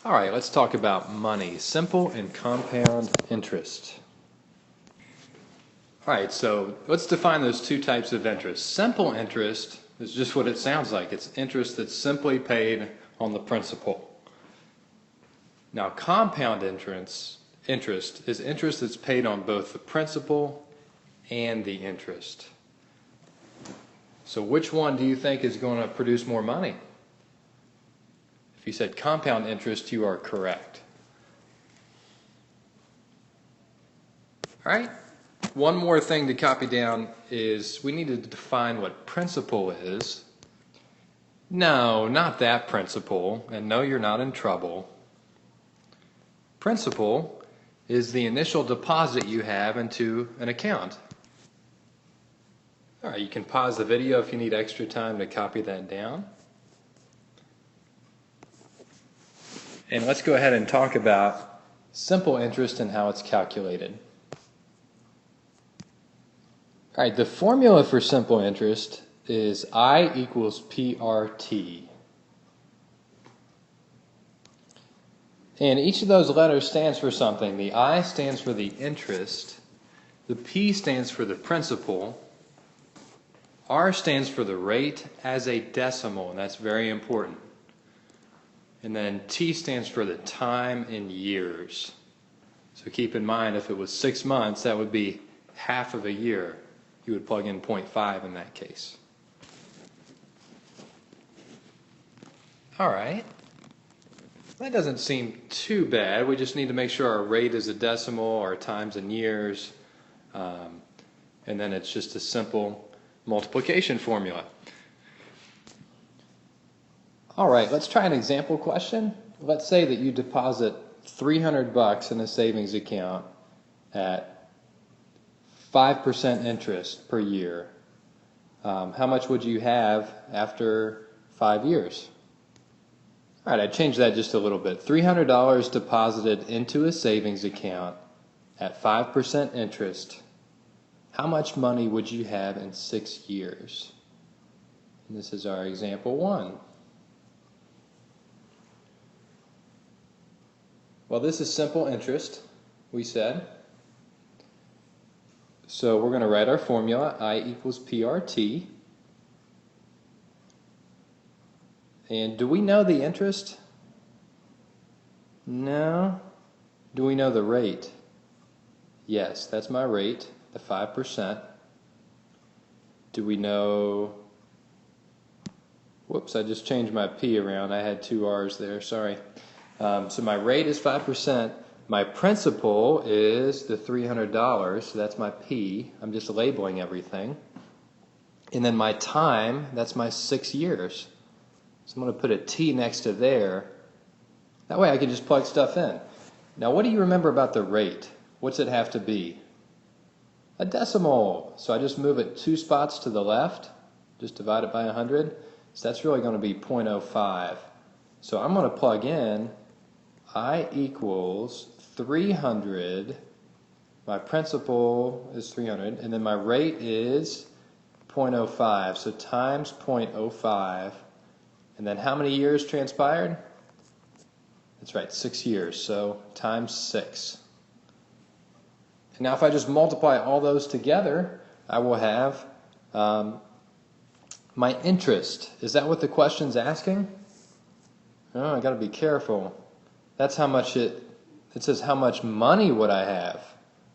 All right, let's talk about money, simple and compound interest. All right, so let's define those two types of interest. Simple interest is just what it sounds like. It's interest that's simply paid on the principal. Now, compound interest is interest that's paid on both the principal and the interest. So which one do you think is going to produce more money? If you said compound interest, you are correct. All right, one more thing to copy down is we need to define what principal is. No, not that principal, and no, you're not in trouble. Principal is the initial deposit you have into an account. All right, you can pause the video if you need extra time to copy that down. And let's go ahead and talk about simple interest and how it's calculated. All right, the formula for simple interest is I equals PRT. And each of those letters stands for something. The I stands for the interest, the P stands for the principal, R stands for the rate as a decimal, and that's very important. And then T stands for the time in years. So keep in mind, if it was 6 months, that would be half of a year. You would plug in 0.5 in that case. All right. That doesn't seem too bad. We just need to make sure our rate is a decimal, our times in years, and then it's just a simple multiplication formula. All right, let's try an example question. Let's say that you deposit $300 in a savings account at 5% interest per year. How much would you have after 5 years? All right, I changed that just a little bit. $300 deposited into a savings account at 5% interest. How much money would you have in 6 years? And this is our example 1. Well, this is simple interest, we said. So we're going to write our formula, I equals PRT. And do we know the interest? No. Do we know the rate? Yes, that's my rate, the 5%. Do we know... Whoops, I just changed my P around. I had 2 R's there, sorry. So my rate is 5%. My principal is the $300, so that's my P. I'm just labeling everything. And then my time, that's my 6 years. So I'm going to put a T next to there. That way I can just plug stuff in. Now what do you remember about the rate? What's it have to be? A decimal. So I just move it 2 spots to the left, just divide it by 100. So that's really going to be 0.05. So I'm going to plug in I equals 300, my principal is 300, and then my rate is 0.05, so times 0.05, and then how many years transpired? That's right, 6 years, so times 6. And now if I just multiply all those together, I will have my interest. Is that what the question's asking? Oh, I got to be careful. That's how much it says how much money would I have.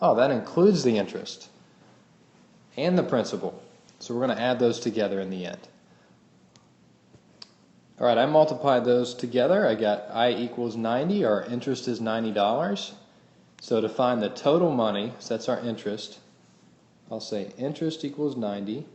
Oh, that includes the interest and the principal. So we're going to add those together in the end. All right, I multiplied those together. I got I equals 90. Our interest is $90. So to find the total money, so that's our interest, I'll say interest equals 90.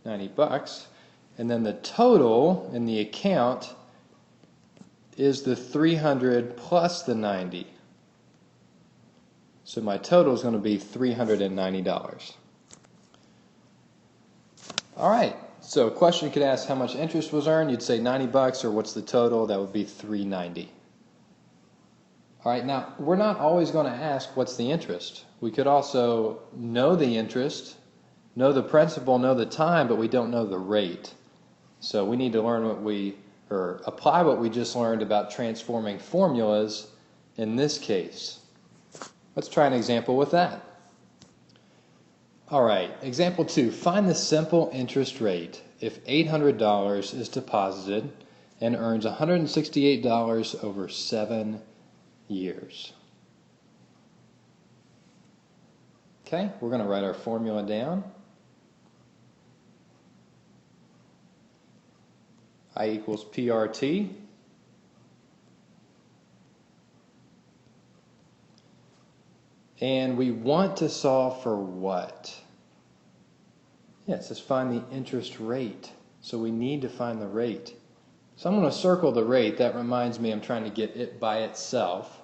$90. And then the total in the account is the 300 plus the 90. So my total is going to be $390. All right, so a question could ask how much interest was earned. You'd say $90, or what's the total? That would be $390. All right, now we're not always going to ask what's the interest. We could also know the interest, know the principal, know the time, but we don't know the rate. So we need to learn or apply what we just learned about transforming formulas in this case. Let's try an example with that. All right, example 2. Find the simple interest rate if $800 is deposited and earns $168 over 7 years. Okay, we're going to write our formula down. I equals PRT. And we want to solve for what? Yes, let's find the interest rate. So we need to find the rate. So I'm going to circle the rate. That reminds me I'm trying to get it by itself.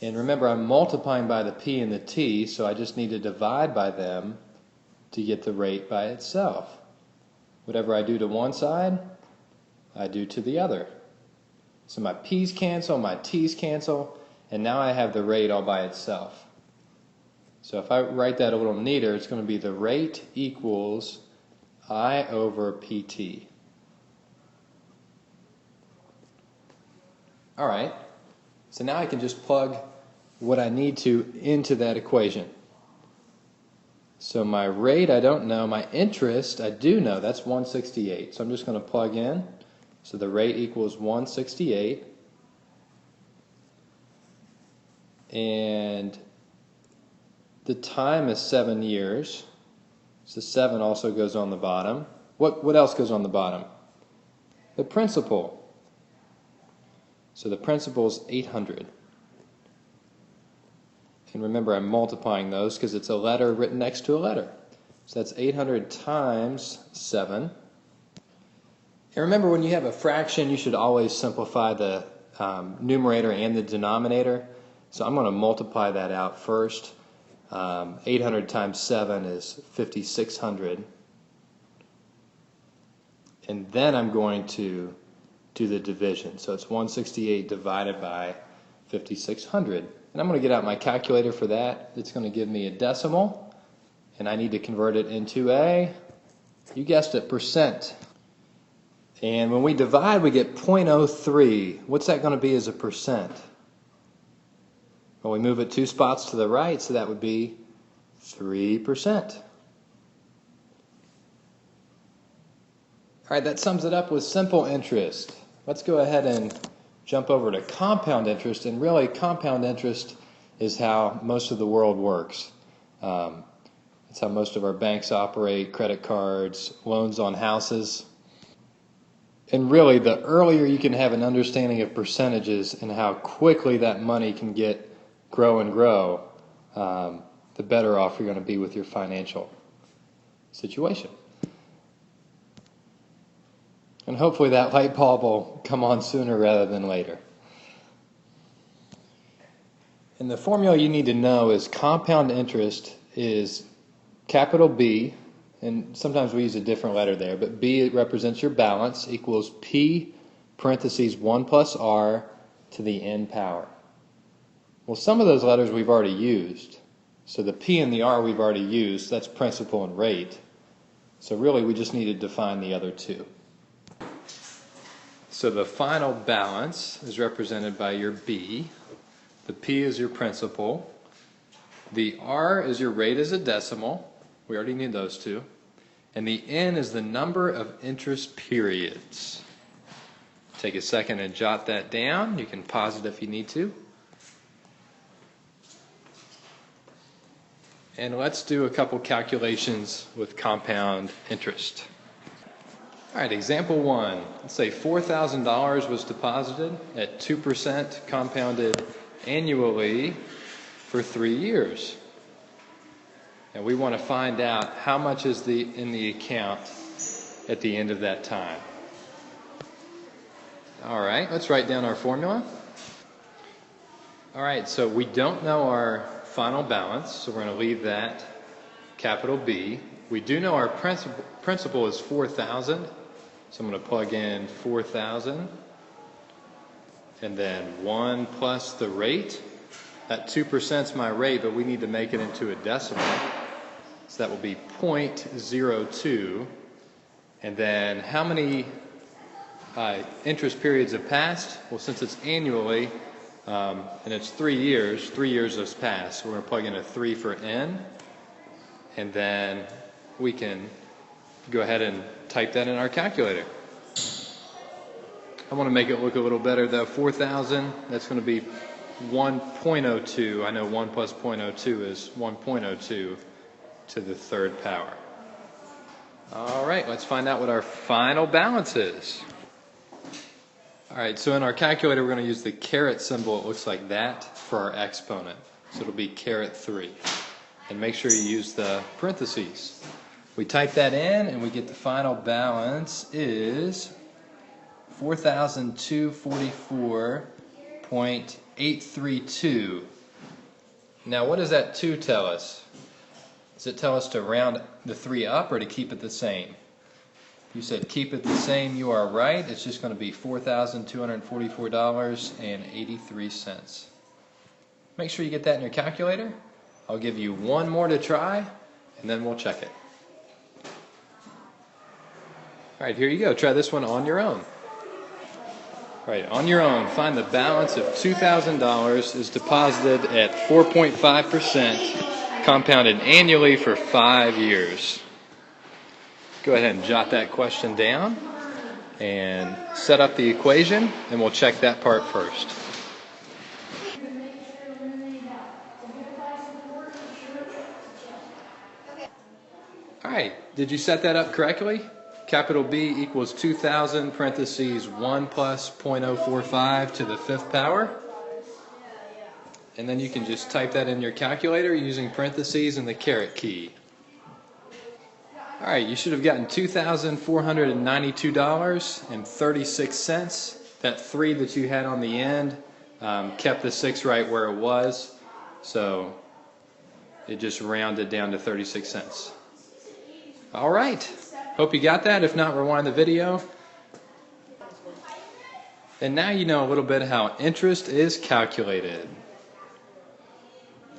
And remember, I'm multiplying by the P and the T, so I just need to divide by them to get the rate by itself. Whatever I do to one side, I do to the other. So my P's cancel, my T's cancel, and now I have the rate all by itself. So if I write that a little neater, it's going to be the rate equals I over PT. All right, so now I can just plug what I need to into that equation. So my rate I don't know, my interest I do know, that's 168. So I'm just going to plug in. So the rate equals 168. And the time is 7 years. So 7 also goes on the bottom. What else goes on the bottom? The principal. So the principal is 800. And remember, I'm multiplying those because it's a letter written next to a letter. So that's 800 times 7. And remember, when you have a fraction, you should always simplify the numerator and the denominator. So I'm going to multiply that out first. 800 times 7 is 5,600. And then I'm going to do the division. So it's 168 divided by 5,600. And I'm going to get out my calculator for that. It's going to give me a decimal. And I need to convert it into a, you guessed it, percent. And when we divide, we get 0.03. What's that going to be as a percent? Well, we move it 2 spots to the right, so that would be 3%. All right, that sums it up with simple interest. Let's go ahead and jump over to compound interest. And really, compound interest is how most of the world works. It's how most of our banks operate, credit cards, loans on houses. And really, the earlier you can have an understanding of percentages and how quickly that money can grow and grow, the better off you're going to be with your financial situation. And hopefully that light bulb will come on sooner rather than later. And the formula you need to know is compound interest is capital B, and sometimes we use a different letter there, but B represents your balance, equals P parentheses 1 plus R to the n power. Well, some of those letters we've already used. So the P and the R we've already used, that's principal and rate. So really we just need to define the other two. So the final balance is represented by your B. The P is your principal. The R is your rate as a decimal. We already need those two. And the N is the number of interest periods. Take a second and jot that down. You can pause it if you need to. And let's do a couple calculations with compound interest. All right, example 1. Let's say $4,000 was deposited at 2% compounded annually for 3 years. And we want to find out how much is in the account at the end of that time. All right, let's write down our formula. All right, so we don't know our final balance, so we're going to leave that capital B. We do know our principal is 4,000, so I'm going to plug in 4,000, and then 1 plus the rate. That 2% is my rate, but we need to make it into a decimal, so that will be 0.02. And then how many interest periods have passed? Well, since it's annually, and it's 3 years, 3 years has passed. So we're going to plug in a 3 for n, and then we can go ahead and type that in our calculator. I want to make it look a little better though. 4,000, that's going to be 1.02. I know 1 plus 0.02 is 1.02 to the third power. All right, let's find out what our final balance is. All right, so in our calculator, we're going to use the caret symbol. It looks like that for our exponent. So it'll be caret 3. And make sure you use the parentheses. We type that in, and we get the final balance is 4,244.832. Now, what does that 2 tell us? Does it tell us to round the 3 up or to keep it the same? You said keep it the same, you are right. It's just going to be $4,244.83. Make sure you get that in your calculator. I'll give you one more to try, and then we'll check it. All right, here you go. Try this one on your own. All right, on your own, find the balance of $2,000 is deposited at 4.5%, compounded annually for 5 years. Go ahead and jot that question down and set up the equation, and we'll check that part first. All right, did you set that up correctly? Capital B equals 2,000 parentheses 1 plus 0.045 to the 5th power. And then you can just type that in your calculator using parentheses and the caret key. All right, you should have gotten $2,492.36. That 3 that you had on the end kept the 6 right where it was, so it just rounded down to 36 cents. All right, hope you got that. If not, rewind the video. And now you know a little bit how interest is calculated.